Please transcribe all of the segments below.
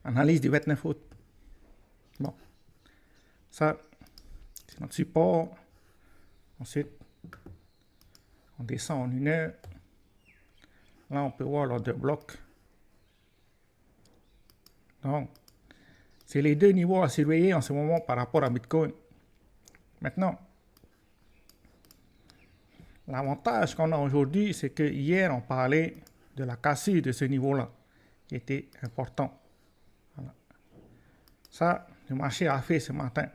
Analyse du 29 août. Bon. Ça, c'est notre support. Ensuite, on descend en 1 heure. Là, on peut voir l'ordre de bloc. Donc, c'est les deux niveaux à surveiller en ce moment par rapport à Bitcoin. Maintenant, l'avantage qu'on a aujourd'hui, c'est que hier, on parlait de la cassure de ce niveau-là, qui était important. Voilà. Ça, le marché a fait ce matin.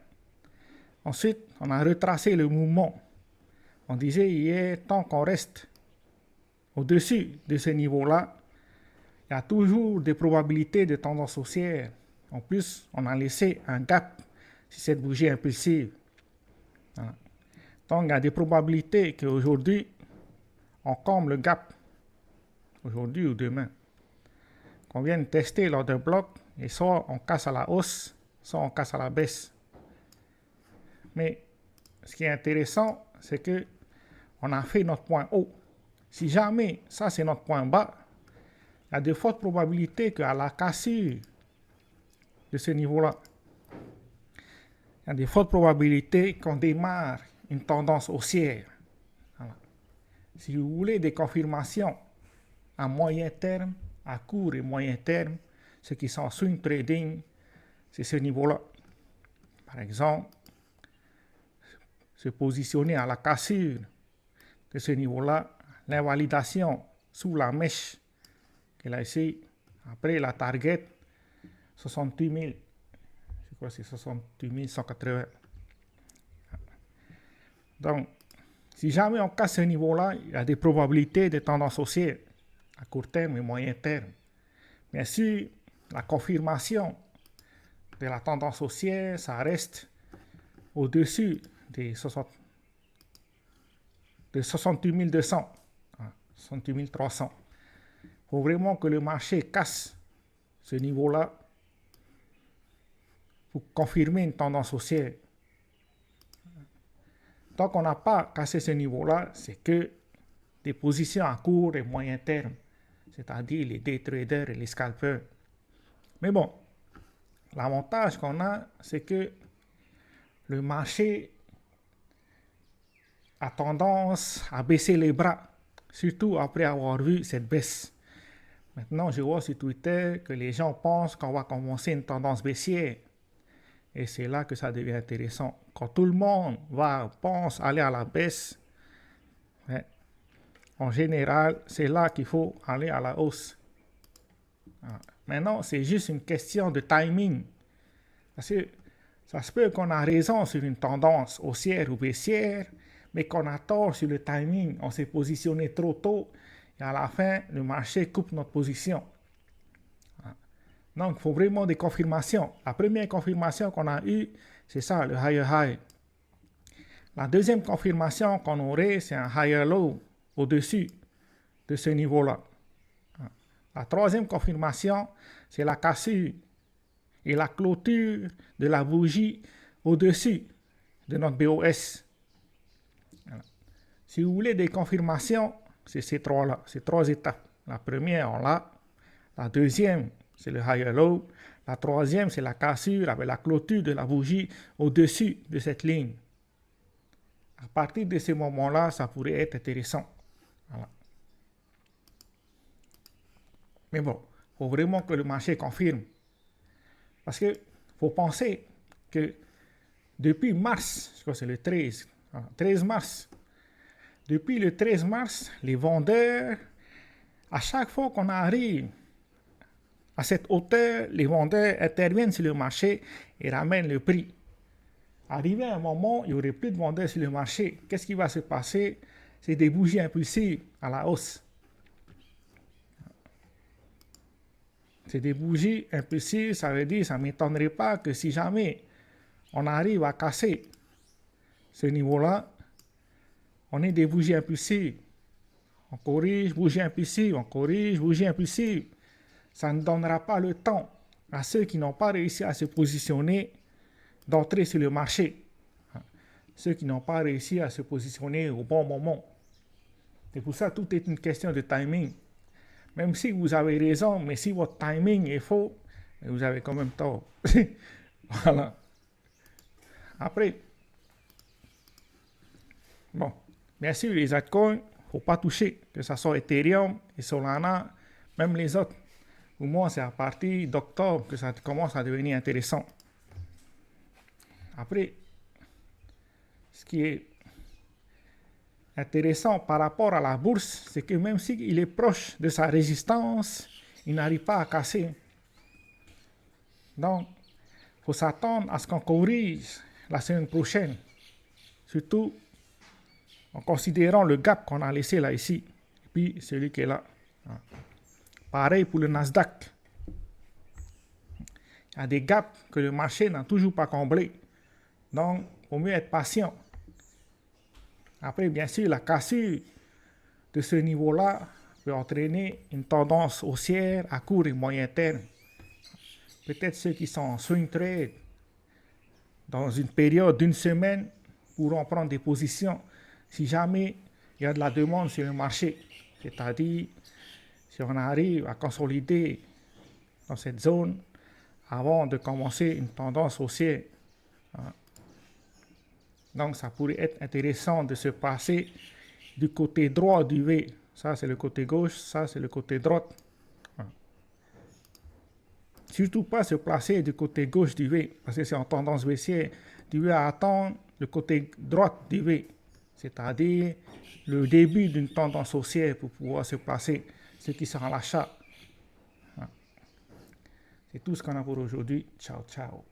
Ensuite, on a retracé le mouvement. On disait hier, tant qu'on reste au-dessus de ce niveau-là, il y a toujours des probabilités de tendance haussière. En plus, on a laissé un gap sur cette bougie impulsive. Voilà. Donc, il y a des probabilités qu'aujourd'hui, on comble le gap. Aujourd'hui ou demain. Qu'on vienne tester l'ordre de bloc et soit on casse à la hausse, soit on casse à la baisse. Mais ce qui est intéressant, c'est que on a fait notre point haut. Si jamais ça c'est notre point bas, il y a de fortes probabilités qu'à la cassure de ce niveau-là, il y a de fortes probabilités qu'on démarre une tendance haussière. Voilà. Si vous voulez des confirmations à moyen terme, à court et moyen terme, ceux qui sont en swing trading, c'est ce niveau-là. Par exemple, se positionner à la cassure de ce niveau-là, l'invalidation sous la mèche qu'elle a ici, après la target 68 000, je crois que c'est 68 180. Donc, si jamais on casse ce niveau-là, il y a des probabilités de tendance haussière à court terme et moyen terme. Bien sûr, la confirmation de la tendance haussière, ça reste au-dessus des 68 200, 68 300. Il faut vraiment que le marché casse ce niveau-là pour confirmer une tendance haussière. Tant qu'on n'a pas cassé ce niveau-là, c'est que des positions à court et moyen terme, c'est-à-dire les day traders et les scalpers. Mais bon, l'avantage qu'on a, c'est que le marché a tendance à baisser les bras, surtout après avoir vu cette baisse. Maintenant, je vois sur Twitter que les gens pensent qu'on va commencer une tendance baissière. Et c'est là que ça devient intéressant. Quand tout le monde pense aller à la baisse, en général, c'est là qu'il faut aller à la hausse. Maintenant, c'est juste une question de timing. Parce que ça se peut qu'on a raison sur une tendance haussière ou baissière, mais qu'on a tort sur le timing. On s'est positionné trop tôt et à la fin, le marché coupe notre position. Donc, il faut vraiment des confirmations. La première confirmation qu'on a eue, c'est ça, le higher high. La deuxième confirmation qu'on aurait, c'est un higher low au-dessus de ce niveau-là. La troisième confirmation, c'est la cassure et la clôture de la bougie au-dessus de notre BOS. Voilà. Si vous voulez des confirmations, c'est ces trois-là, ces trois étapes. La première, on l'a. La deuxième, c'est le higher low. La troisième, c'est la cassure avec la clôture de la bougie au-dessus de cette ligne. À partir de ce moment-là, ça pourrait être intéressant. Voilà. Mais bon, il faut vraiment que le marché confirme. Parce qu'il faut penser que depuis mars, je crois que c'est le 13 mars, depuis le 13 mars, les vendeurs, à chaque fois qu'on arrive à cette hauteur, les vendeurs interviennent sur le marché et ramènent le prix. Arrivé à un moment, il n'y aurait plus de vendeurs sur le marché. Qu'est-ce qui va se passer? C'est des bougies impulsives à la hausse. C'est des bougies impulsives, ça veut dire, ça ne m'étonnerait pas que si jamais on arrive à casser ce niveau-là, on ait des bougies impulsives. On corrige, bougie impulsive, on corrige, bougie impulsive. Ça ne donnera pas le temps à ceux qui n'ont pas réussi à se positionner d'entrer sur le marché. Ceux qui n'ont pas réussi à se positionner au bon moment. C'est pour ça que tout est une question de timing. Même si vous avez raison, mais si votre timing est faux, Mais vous avez quand même tort. Voilà. Après, bon, bien sûr, les altcoins, il ne faut pas toucher, que ce soit Ethereum et Solana, même les autres. Au moins, c'est à partir d'octobre que ça commence à devenir intéressant. Après, ce qui est intéressant par rapport à la bourse, c'est que même s'il est proche de sa résistance, il n'arrive pas à casser. Donc, il faut s'attendre à ce qu'on corrige la semaine prochaine. Surtout en considérant le gap qu'on a laissé là ici. Et puis celui qui est là. Pareil pour le Nasdaq. Il y a des gaps que le marché n'a toujours pas comblés. Donc, il vaut mieux être patient. Après, bien sûr, la cassure de ce niveau-là peut entraîner une tendance haussière à court et moyen terme. Peut-être ceux qui sont en swing trade, dans une période d'une semaine, pourront prendre des positions si jamais il y a de la demande sur le marché. C'est-à-dire, si on arrive à consolider dans cette zone avant de commencer une tendance haussière. Donc, ça pourrait être intéressant de se passer du côté droit du V. Ça, c'est le côté gauche, ça, c'est le côté droit. Surtout pas se placer du côté gauche du V, parce que c'est en tendance baissière. Tu veux attendre le côté droit du V, c'est-à-dire le début d'une tendance haussière pour pouvoir se placer, ce qui sera l'achat. C'est tout ce qu'on a pour aujourd'hui. Ciao, ciao.